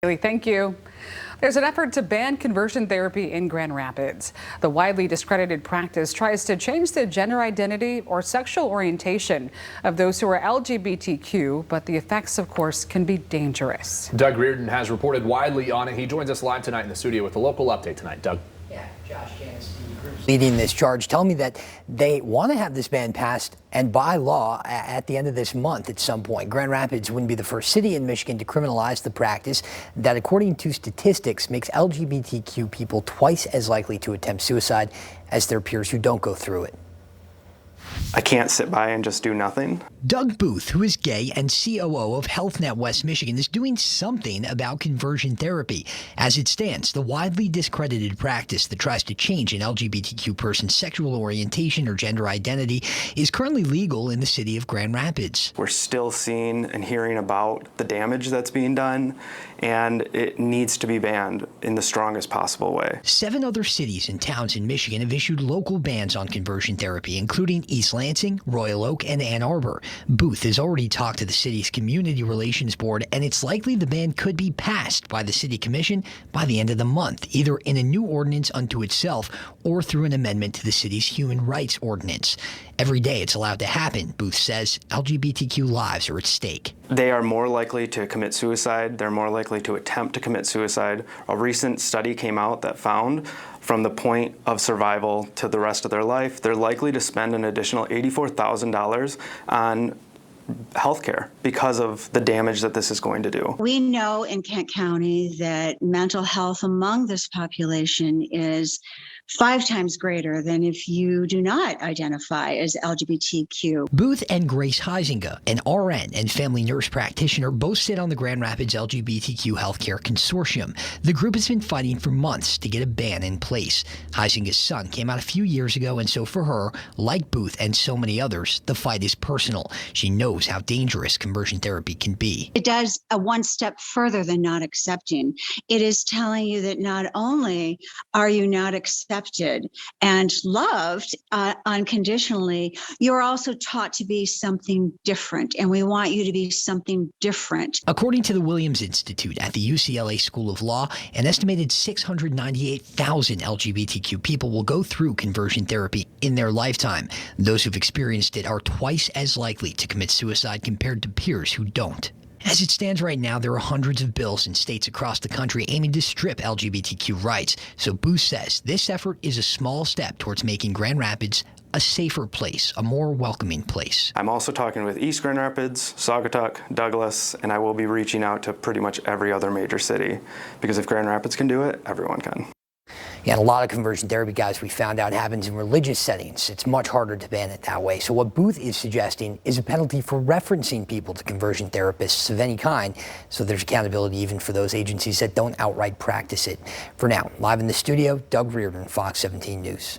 Thank you. There's an effort to ban conversion therapy in Grand Rapids. The widely discredited practice tries to change the gender identity or sexual orientation of those who are LGBTQ, but the effects, of course, can be dangerous. Doug Reardon has reported widely on it. He joins us live tonight in the studio with a local update tonight. Doug. Yeah, Josh, Janice, the groups leading this charge tell me that they want to have this ban passed and by law at the end of this month at some point. Grand Rapids wouldn't be the first city in Michigan to criminalize the practice that, according to statistics, makes LGBTQ people twice as likely to attempt suicide as their peers who don't go through it. I can't sit by and just do nothing. Doug Booth, who is gay and COO of HealthNet West Michigan, is doing something about conversion therapy. As it stands, the widely discredited practice that tries to change an LGBTQ person's sexual orientation or gender identity is currently legal in the city of Grand Rapids. We're still seeing and hearing about the damage that's being done, and it needs to be banned in the strongest possible way. 7 other cities and towns in Michigan have issued local bans on conversion therapy, including East Lansing, Royal Oak, and Ann Arbor. Booth has already talked to the city's Community Relations Board, and it's likely the ban could be passed by the City Commission by the end of the month, either in a new ordinance unto itself or through an amendment to the city's Human Rights Ordinance. Every day it's allowed to happen, Booth says. LGBTQ lives are at stake. They are more likely to commit suicide. They're more likely to attempt to commit suicide. A recent study came out that found from the point of survival to the rest of their life, they're likely to spend an additional $84,000 on healthcare because of the damage that this is going to do. We know in Kent County that mental health among this population is 5 times greater than if you do not identify as LGBTQ. Booth and Grace Heisinger, an RN and family nurse practitioner, both sit on the Grand Rapids LGBTQ Healthcare Consortium. The group has been fighting for months to get a ban in place. Heisinger's son came out a few years ago, and so for her, like Booth and so many others, the fight is personal. She knows how dangerous conversion therapy can be. It does a one step further than not accepting. It is telling you that not only are you not accepted and loved unconditionally, you're also taught to be something different, and we want you to be something different. According to the Williams Institute at the UCLA School of Law, an estimated 698,000 LGBTQ people will go through conversion therapy in their lifetime. Those who've experienced it are twice as likely to commit suicide compared to peers who don't. As it stands right now, there are hundreds of bills in states across the country aiming to strip LGBTQ rights. So Booth says this effort is a small step towards making Grand Rapids a safer place, a more welcoming place. I'm also talking with East Grand Rapids, Saugatuck, Douglas, and I will be reaching out to pretty much every other major city, because if Grand Rapids can do it, everyone can. Yeah, and a lot of conversion therapy, guys, we found out happens in religious settings. It's much harder to ban it that way. So what Booth is suggesting is a penalty for referencing people to conversion therapists of any kind, so there's accountability even for those agencies that don't outright practice it. For now, live in the studio, Doug Reardon, Fox 17 News.